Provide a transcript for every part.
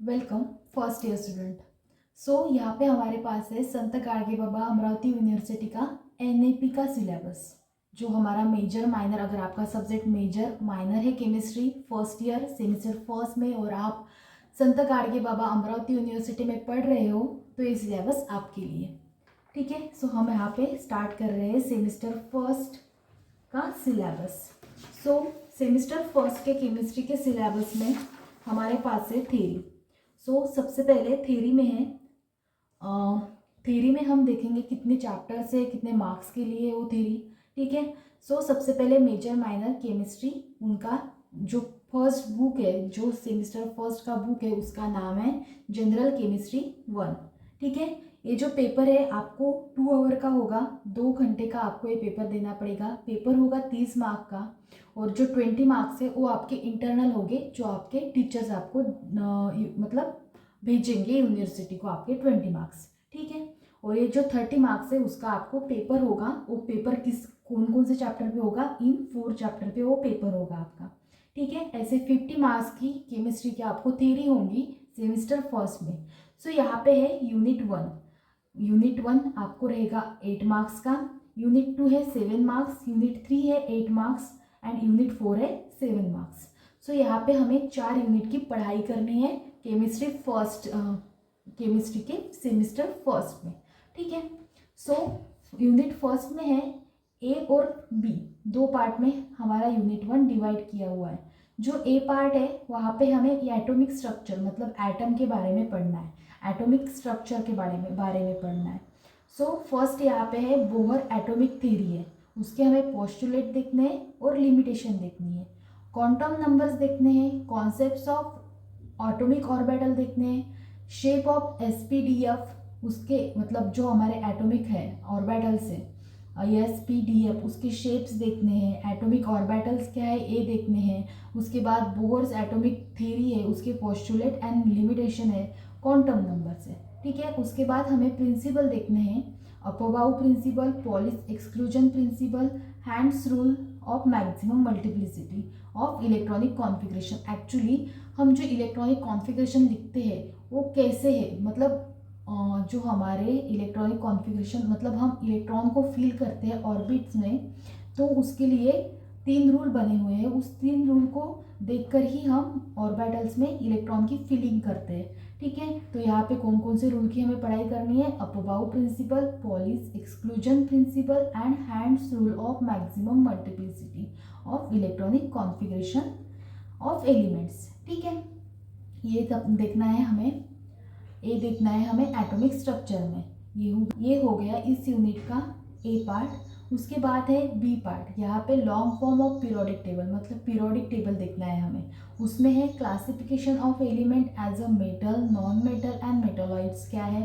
Welcome first year student. यहाँ पे हमारे पास है संत गाडगे बाबा अमरावती यूनिवर्सिटी का एनएपी का सिलेबस। जो हमारा मेजर माइनर, अगर आपका सब्जेक्ट मेजर माइनर है chemistry first year semester first में और आप संत गाडगे बाबा अमरावती यूनिवर्सिटी में पढ़ रहे हो तो ये सिलेबस आपके लिए ठीक है। हम यहाँ पे स्टार्ट कर रहे हैं सेमेस्टर फर्स्ट का सिलेबस। सेमेस्टर फर्स्ट के केमिस्ट्री के सिलेबस में हमारे पास है थ्योरी। सबसे पहले थ्योरी में है, थ्योरी में हम देखेंगे कितने चैप्टर्स है, कितने मार्क्स के लिए वो थ्योरी ठीक है। सबसे पहले मेजर माइनर केमिस्ट्री, उनका जो फर्स्ट बुक है, जो सेमेस्टर फर्स्ट का बुक है उसका नाम है जनरल केमिस्ट्री 1 ठीक है। ये जो पेपर है आपको 2 आवर का होगा, 2 घंटे का आपको ये पेपर देना पड़ेगा। पेपर होगा 30 मार्क का और जो 20 मार्क्स है वो आपके इंटरनल होंगे, जो आपके टीचर्स आपको मतलब भेजेंगे यूनिवर्सिटी को आपके 20 मार्क्स ठीक है। और ये जो 30 मार्क्स है उसका आपको पेपर होगा, वो पेपर कौन कौन से चैप्टर पे होगा, इन 4 चैप्टर पे वो पेपर होगा आपका ठीक है। ऐसे 50 मार्क्स की केमिस्ट्री की आपको थ्योरी होंगी सेमेस्टर फर्स्ट में। यहाँ पे है यूनिट 1। यूनिट 1 आपको रहेगा 8 मार्क्स का, यूनिट 2 है 7 मार्क्स, यूनिट 3 है 8 मार्क्स एंड यूनिट 4 है 7 मार्क्स। यहाँ पे हमें 4 यूनिट की पढ़ाई करनी है केमिस्ट्री फर्स्ट, केमिस्ट्री के सेमेस्टर फर्स्ट में ठीक है। यूनिट फर्स्ट में है ए और बी, 2 पार्ट में हमारा यूनिट 1 डिवाइड किया हुआ है। जो ए पार्ट है वहाँ पे हमें एटॉमिक स्ट्रक्चर मतलब एटम के बारे में पढ़ना है, एटॉमिक स्ट्रक्चर के बारे में पढ़ना है। फर्स्ट यहाँ पे है बोहर एटॉमिक थ्योरी है, उसके हमें पोस्टुलेट देखने हैं और लिमिटेशन देखनी है। क्वांटम नंबर्स देखने हैं, कॉन्सेप्ट्स ऑफ एटॉमिक ऑर्बिटल देखने हैं, शेप ऑफ एसपीडीएफ, उसके मतलब जो हमारे एटॉमिक है ऑर्बिटल्स है एसपीडीएफ, उसके शेप्स देखने हैं। एटॉमिक ऑर्बिटल्स क्या है ये देखने हैं। उसके बाद बोर्स एटॉमिक थ्योरी है, उसके पोस्टुलेट एंड लिमिटेशन है, क्वांटम नंबर्स है ठीक है। उसके बाद हमें प्रिंसिपल देखने हैं, Aufbau principle, Pauli's exclusion principle, Hund's rule of maximum multiplicity of electronic configuration. Actually हम जो इलेक्ट्रॉनिक कॉन्फ़िगरेशन लिखते हैं वो कैसे है, मतलब जो हमारे इलेक्ट्रॉनिक कॉन्फ़िगरेशन मतलब हम इलेक्ट्रॉन को फील करते हैं ऑर्बिट्स में, तो उसके लिए 3 रूल बने हुए हैं। उस 3 रूल को देखकर ही हम ऑर्बिटल्स में इलेक्ट्रॉन की फीलिंग करते हैं ठीक है। तो यहाँ पे कौन कौन से रूल की हमें पढ़ाई करनी है, Aufbau principle, Pauli's exclusion principle and Hund's rule of maximum multiplicity of electronic configuration of elements ठीक है। ये सब देखना है हमें, ये देखना है हमें एटॉमिक स्ट्रक्चर में। ये हो गया इस यूनिट का ए पार्ट। उसके बाद है बी पार्ट, यहाँ पे long form of periodic table मतलब पीरियोडिक टेबल देखना है हमें। उसमें है classification of element as a metal, non metal and metalloids क्या है,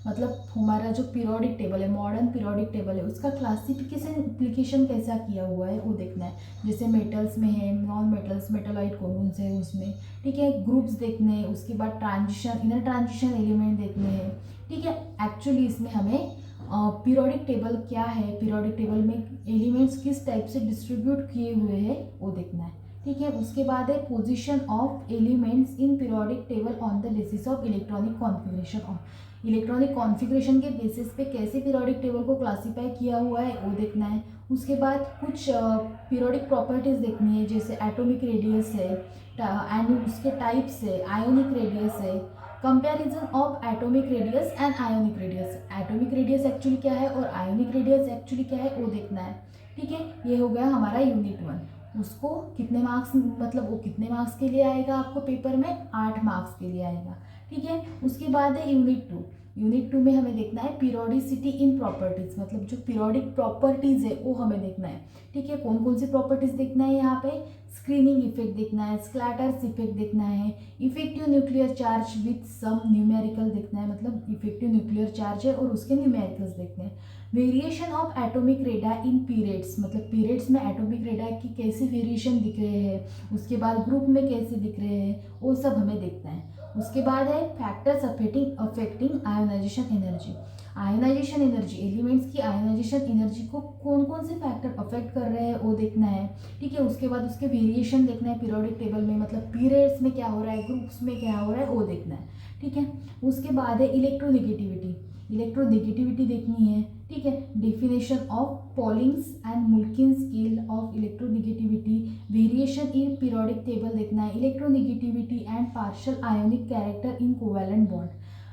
मतलब हमारा जो पीरियोडिक टेबल है, मॉडर्न पीरियोडिक टेबल है, उसका क्लासिफिकेशन एप्लीकेशन कैसा किया हुआ है वो देखना है। जैसे मेटल्स में है, नॉन मेटल्स, मेटलॉइड कौन कौन से है उसमें ठीक है। ग्रुप्स देखने हैं, उसके बाद ट्रांजिशन, इनर ट्रांजिशन एलिमेंट देखने हैं ठीक है। एक्चुअली इसमें हमें पीरियोडिक टेबल क्या है, पीरियोडिक टेबल में एलिमेंट्स किस टाइप से डिस्ट्रीब्यूट किए हुए हैं वो देखना है ठीक है। उसके बाद है position of elements in periodic table on the basis of electronic configuration of, electronic configuration के बेसिस पे कैसे पीरियोडिक टेबल को क्लासीफाई किया हुआ है वो देखना है। उसके बाद कुछ पीरियोडिक प्रॉपर्टीज़ देखनी है, जैसे एटॉमिक रेडियस है एंड उसके टाइप्स है, आयोनिक रेडियस है, comparison of atomic radius and ionic radius. Atomic radius actually क्या है और आयोनिक रेडियस एक्चुअली क्या है वो देखना है ठीक है। ये हो गया हमारा यूनिट 1। उसको कितने मार्क्स, मतलब वो कितने मार्क्स के लिए आएगा आपको पेपर में, 8 मार्क्स के लिए आएगा ठीक है। उसके बाद है यूनिट 2। यूनिट 2 में हमें देखना है पीरियोडिसिटी इन प्रॉपर्टीज़, मतलब जो पीरियोडिक प्रॉपर्टीज़ है वो हमें देखना है ठीक है। कौन कौन सी प्रॉपर्टीज़ देखना है यहाँ पे, स्क्रीनिंग इफेक्ट देखना है, स्कैटर्स इफेक्ट देखना है, effective nuclear charge with some numerical देखना है, मतलब इफेक्टिव न्यूक्लियर चार्ज है और उसके न्यूमेरिकल्स देखने हैं। Variation of atomic radii in periods, मतलब पीरियड्स में एटॉमिक रेडा की कैसे वेरिएशन दिख रहे हैं, उसके बाद ग्रुप में कैसे दिख रहे हैं वो सब हमें देखना है। उसके बाद है factors affecting ionization energy. Ionization energy, elements की आयोनाइजेशन एनर्जी को कौन कौन से फैक्टर अफेक्ट कर रहे हैं वो देखना है, ठीक है। उसके बाद उसके वेरिएशन देखना है पीरियोडिक टेबल में, मतलब पीरियड्स में क्या हो रहा है, ग्रुप्स में क्या हो रहा है वो देखना है, ठीक है। उसके बाद है इलेक्ट्रोनेगेटिविटी, इलेक्ट्रोनेगेटिविटी देखनी है, ठीक है। Definition of Pauling's and Mulliken scale of electronegativity, variation in periodic table देखना है, electronegativity and partial ionic character in covalent bond.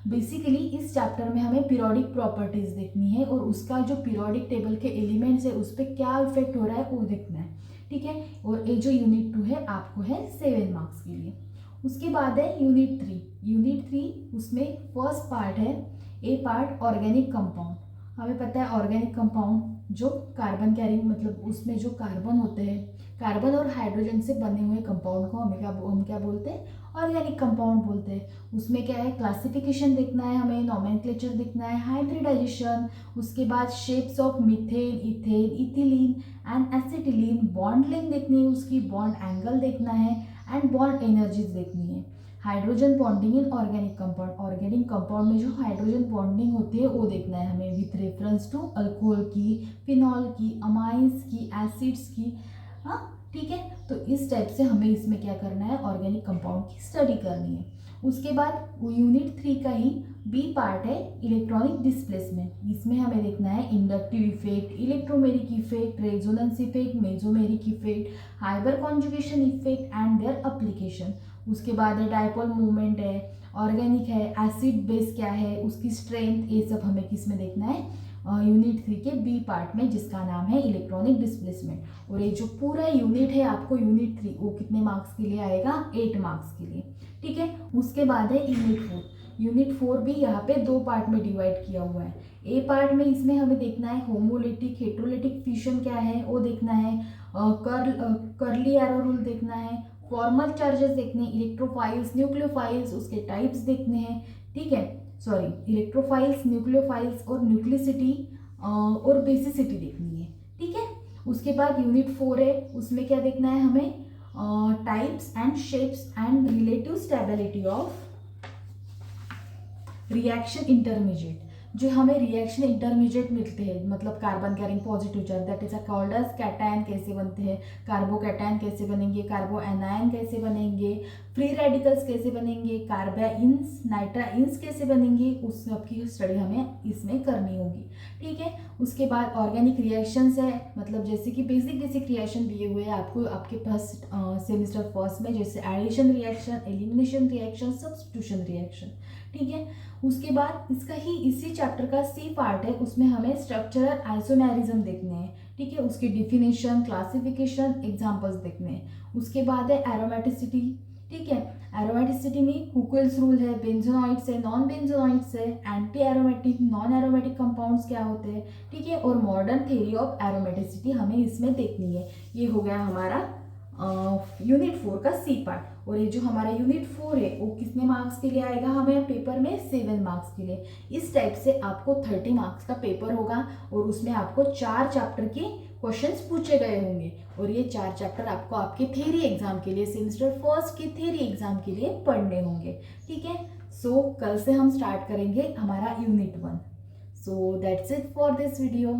Basically इस चैप्टर में हमें पीरियोडिक प्रॉपर्टीज देखनी है और उसका जो पीरियोडिक टेबल के एलिमेंट्स है उस पर क्या इफेक्ट हो रहा है वो देखना है, ठीक है। और ये जो यूनिट 2 है आपको है 7 मार्क्स के लिए। उसके बाद है यूनिट 3। यूनिट 3 उसमें फर्स्ट पार्ट है ए पार्ट ऑर्गेनिक कंपाउंड। हमें पता है ऑर्गेनिक कंपाउंड जो कार्बन कैरिंग, मतलब उसमें जो कार्बन होते हैं, कार्बन और हाइड्रोजन से बने हुए कंपाउंड को हम क्या बोलते हैं, ऑर्गेनिक कंपाउंड बोलते हैं। उसमें क्या है, क्लासिफिकेशन देखना है हमें, नोमेनक्लेचर देखना है, हाइब्रिडाइजेशन, उसके बाद shapes of methane, ethane, ethylene and acetylene, bond length देखनी है उसकी, बॉन्ड एंगल देखना है एंड बॉन्ड एनर्जीज देखनी है। Hydrogen bonding in organic compound, organic compound में जो हाइड्रोजन बॉन्डिंग होती है वो देखना है हमें विथ रेफरेंस टू अल्कोहल की, फिनॉल की, अमाइंस की, एसिड्स की, हाँ ठीक है। तो इस टाइप से हमें इसमें क्या करना है, ऑर्गेनिक कंपाउंड की स्टडी करनी है। उसके बाद यूनिट 3 का ही बी पार्ट है इलेक्ट्रॉनिक डिस्प्लेसमेंट। इसमें हमें देखना है inductive effect, electromeric effect, resonance effect, mesomeric effect, hyper conjugation effect and their application. उसके बाद है डायपोल मूवमेंट है, ऑर्गेनिक है, एसिड बेस क्या है, उसकी स्ट्रेंथ, ये सब हमें किस में देखना है, यूनिट 3 के बी पार्ट में, जिसका नाम है इलेक्ट्रॉनिक डिस्प्लेसमेंट। और ये जो पूरा यूनिट है आपको यूनिट 3 वो कितने मार्क्स के लिए आएगा, 8 मार्क्स के लिए, ठीक है। उसके बाद है यूनिट 4। यूनिट 4 भी यहाँ पे 2 पार्ट में डिवाइड किया हुआ है। ए पार्ट में इसमें हमें देखना है होमोलिटिक हेट्रोलिटिक फ्यूजन क्या है वो देखना है, कर्ली एरो रूल देखना है, फॉर्मल चार्जेस देखने हैं, इलेक्ट्रोफाइल्स, न्यूक्लियोफाइल्स, उसके टाइप्स देखने हैं, ठीक है। सॉरी, इलेक्ट्रोफाइल्स, न्यूक्लियोफाइल्स और न्यूक्लिसिटी और बेसिसिटी देखनी है, ठीक है। उसके बाद यूनिट 4 है, उसमें क्या देखना है हमें, types and shapes and relative stability of reaction intermediate. जो हमें रिएक्शन इंटरमीडिएट मिलते हैं, मतलब carbon carrying positive charge, that is called as cation कैसे बनते हैं, कार्बो कैटायन कैसे बनेंगे, कार्बो एनायन कैसे बनेंगे, फ्री रेडिकल्स कैसे बनेंगे, कार्बाइंस, नाइट्राइंस कैसे बनेंगे, उस सब की स्टडी हमें इसमें करनी होगी, ठीक है। उसके बाद ऑर्गेनिक रिएक्शंस है, मतलब जैसे कि बेसिक रिएक्शन दिए हुए हैं आपको आपके पास सेमेस्टर फर्स्ट में, जैसे addition reaction, elimination reaction, substitution reaction, ठीक है। उसके बाद इसका ही इसी चैप्टर का सी पार्ट है, उसमें हमें स्ट्रक्चरल आइसोमेरिज्म देखने हैं, ठीक है। उसकी डिफिनेशन, क्लासिफिकेशन, एग्जांपल्स देखने हैं। उसके बाद है एरोमेटिसिटी, ठीक है। एरोमेटिसिटी में हुकेल्स रूल है, बेंजोनॉइड्स है, नॉन बेंजोनॉइड्स है, anti aromatic, non aromatic compounds क्या होते हैं, ठीक है। और मॉडर्न थ्योरी ऑफ एरोमेटिसिटी हमें इसमें देखनी है। ये हो गया हमारा यूनिट 4 का सी पार्ट। और ये जो हमारा यूनिट 4 है वो कितने मार्क्स के लिए आएगा हमें पेपर में, 7 मार्क्स के लिए। इस टाइप से आपको 30 मार्क्स का पेपर होगा और उसमें आपको 4 चैप्टर के क्वेश्चंस पूछे गए होंगे। और ये 4 चैप्टर आपको आपके थ्योरी एग्जाम के लिए, सेमेस्टर फर्स्ट के थ्योरी एग्जाम के लिए पढ़ने होंगे, ठीक है। सो कल से हम स्टार्ट करेंगे हमारा unit 1। So that's it for this video.